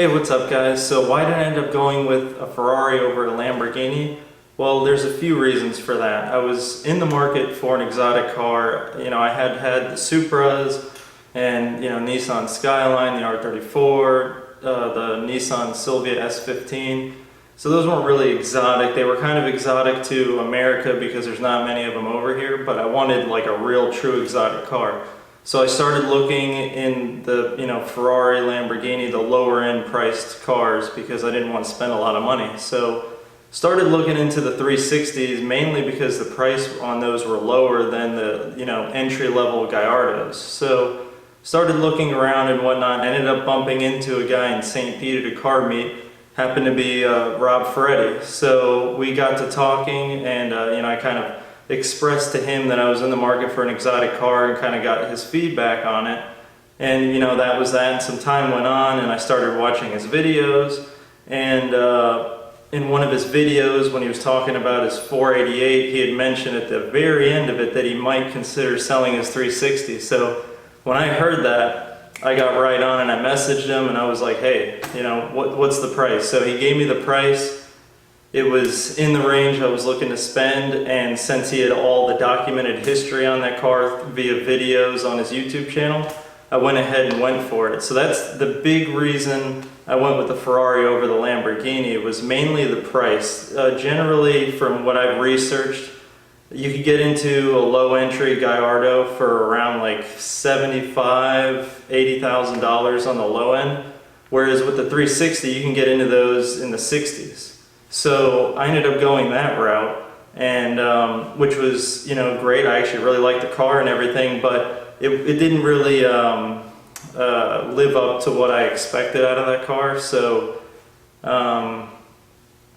Hey, what's up guys? So why did I end up going with a Ferrari over a Lamborghini? Well, there's a few reasons for that. I was in the market for an exotic car. I had the Supras and, Nissan Skyline, the R34, the Nissan Silvia S15. So those weren't really exotic. They were kind of exotic to America because there's not many of them over here, but I wanted like a real true exotic car. So I started looking in the, Ferrari, Lamborghini, the lower end priced cars because I didn't want to spend a lot of money. So started looking into the 360s mainly because the price on those were lower than the, entry level Gallardos. So started looking around and whatnot, ended up bumping into a guy in St. Pete at a car meet, happened to be Rob Ferrari. So we got to talking and, I kind of expressed to him that I was in the market for an exotic car and kind of got his feedback on it. And that was that, and some time went on and I started watching his videos. And in one of his videos when he was talking about his 488, he had mentioned at the very end of it that he might consider selling his 360. So when I heard that, I got right on and I messaged him and I was like, hey, what's the price? So he gave me the price. It was in the range I was looking to spend, and since he had all the documented history on that car via videos on his YouTube channel, I went ahead and went for it. So that's the big reason I went with the Ferrari over the Lamborghini. It was mainly the price. Generally, from what I've researched, you could get into a low entry Gallardo for around like $75,000, $80,000 on the low end, whereas with the 360 you can get into those in the 60s. So I ended up going that route, and which was great. I actually really liked the car and everything, but it didn't really live up to what I expected out of that car. So I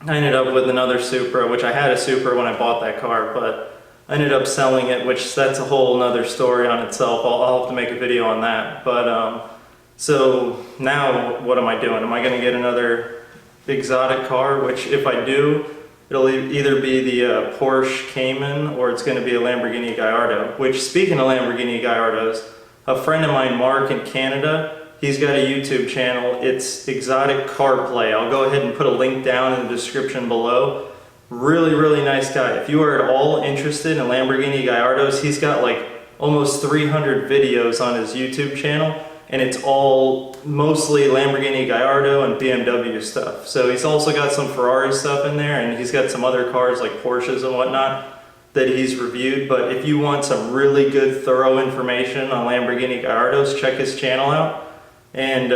ended up with another Supra, which I had a Supra when I bought that car, but I ended up selling it, which that's a whole nother story on itself. I'll have to make a video on that. But so now what am I doing? Am I going to get another exotic car? Which if I do, it'll either be the Porsche Cayman or it's going to be a Lamborghini Gallardo. Which, speaking of Lamborghini Gallardos, a friend of mine, Mark in Canada, he's got a YouTube channel. It's Exotic Car Play. I'll go ahead and put a link down in the description below. Really, really nice guy. If you are at all interested in Lamborghini Gallardos, he's got like almost 300 videos on his YouTube channel, and it's all mostly Lamborghini Gallardo and BMW stuff. So he's also got some Ferrari stuff in there, and he's got some other cars like Porsches and whatnot that he's reviewed. But if you want some really good, thorough information on Lamborghini Gallardos, check his channel out, and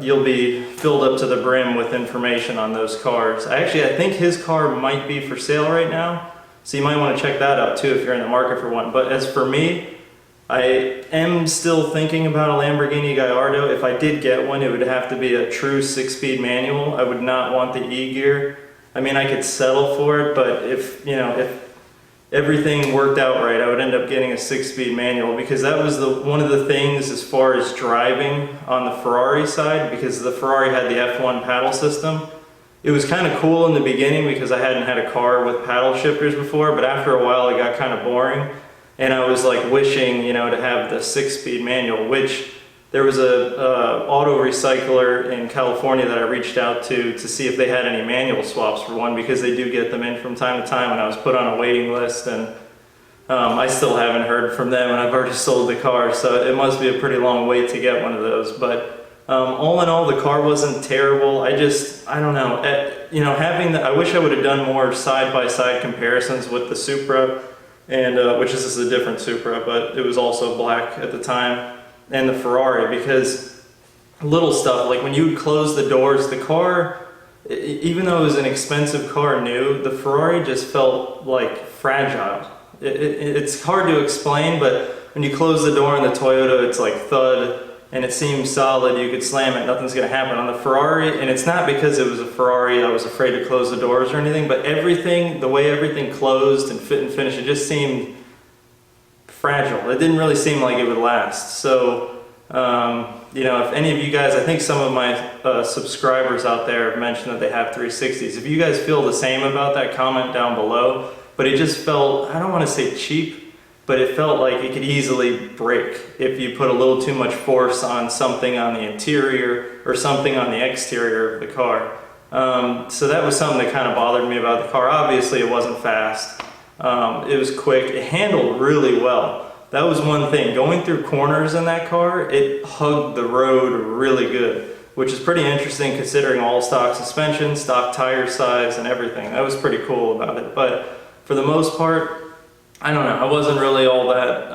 you'll be filled up to the brim with information on those cars. Actually, I think his car might be for sale right now, so you might want to check that out too if you're in the market for one. But as for me, I am still thinking about a Lamborghini Gallardo. If I did get one, it would have to be a true 6-speed manual. I would not want the E-gear. I mean, I could settle for it, but if everything worked out right, I would end up getting a 6-speed manual, because that was one of the things as far as driving on the Ferrari side, because the Ferrari had the F1 paddle system. It was kind of cool in the beginning because I hadn't had a car with paddle shifters before, but after a while it got kind of boring. And I was like wishing, to have the 6-speed manual, which there was a auto recycler in California that I reached out to see if they had any manual swaps for one, because they do get them in from time to time, and I was put on a waiting list, and I still haven't heard from them, and I've already sold the car, so it must be a pretty long wait to get one of those. But all in all, the car wasn't terrible. I don't know, I wish I would have done more side-by-side comparisons with the Supra, and which is a different Supra, but it was also black at the time, and the Ferrari, because little stuff, like when you would close the doors, the car, even though it was an expensive car new, the Ferrari just felt like fragile. It's hard to explain, but when you close the door in the Toyota, it's like thud, and it seems solid, you could slam it, nothing's gonna happen. On the Ferrari, and it's not because it was a Ferrari, I was afraid to close the doors or anything, but the way everything closed and fit and finished, it just seemed fragile. It didn't really seem like it would last. So, if any of you guys, I think some of my subscribers out there have mentioned that they have 360s. If you guys feel the same about that, comment down below. But it just felt, I don't want to say cheap, but it felt like it could easily break if you put a little too much force on something on the interior or something on the exterior of the car. So that was something that kind of bothered me about the car. Obviously it wasn't fast, it was quick, it handled really well. That was one thing, going through corners in that car, it hugged the road really good, which is pretty interesting considering all stock suspension, stock tire size and everything. That was pretty cool about it, but for the most part, I don't know, I wasn't really all that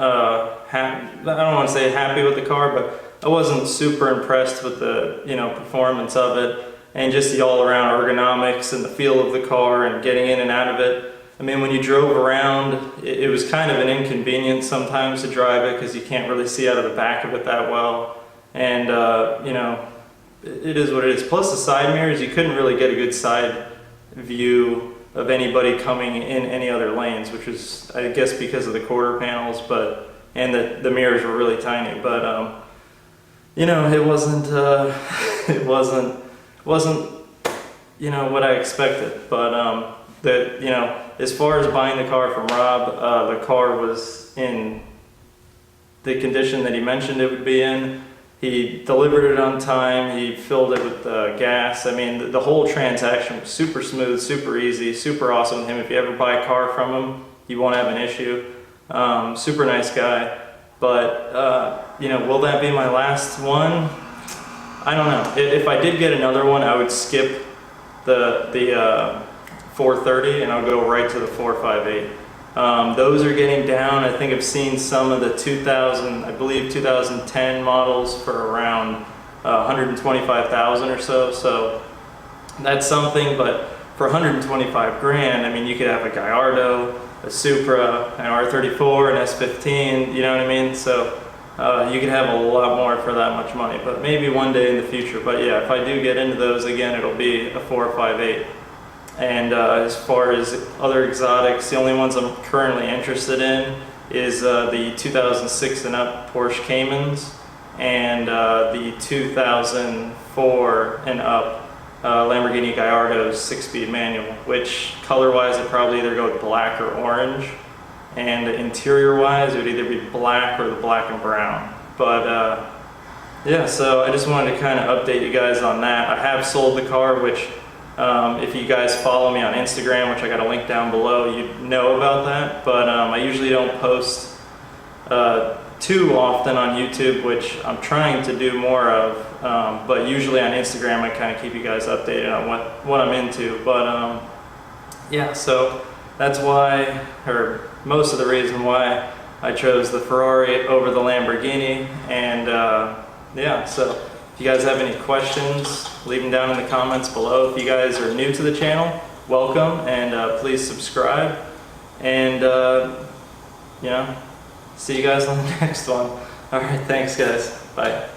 happy. I don't want to say happy with the car, but I wasn't super impressed with the performance of it and just the all-around ergonomics and the feel of the car and getting in and out of it. I mean, when you drove around, it was kind of an inconvenience sometimes to drive it because you can't really see out of the back of it that well. And it is what it is. Plus the side mirrors, you couldn't really get a good side view of anybody coming in any other lanes, which was, I guess, because of the quarter panels, and the mirrors were really tiny. But it wasn't what I expected. But as far as buying the car from Rob, the car was in the condition that he mentioned it would be in. He delivered it on time, he filled it with gas. I mean, the whole transaction was super smooth, super easy, super awesome with him. If you ever buy a car from him, you won't have an issue. Super nice guy. But, will that be my last one? I don't know. If I did get another one, I would skip the 430 and I'll go right to the 458. Those are getting down. I think I've seen some of the 2010 models for around 125,000 or so. So that's something, but for 125 grand, I mean, you could have a Gallardo, a Supra, an R34, an S15, you know what I mean? So you could have a lot more for that much money, but maybe one day in the future. But yeah, if I do get into those again, it'll be a 458. And as far as other exotics, the only ones I'm currently interested in is the 2006 and up Porsche Caymans and the 2004 and up Lamborghini Gallardo's 6-speed manual, which color-wise I'd probably either go with black or orange, and interior-wise it would either be black or the black and brown. But yeah, so I just wanted to kind of update you guys on that. I have sold the car, which if you guys follow me on Instagram, which I got a link down below, you know about that. But I usually don't post too often on YouTube, which I'm trying to do more of. But usually on Instagram, I kind of keep you guys updated on what I'm into. But yeah, so that's why, or most of the reason why I chose the Ferrari over the Lamborghini. And yeah, so if you guys have any questions, leave them down in the comments below. If you guys are new to the channel, welcome, and please subscribe. And see you guys on the next one. All right, thanks guys. Bye.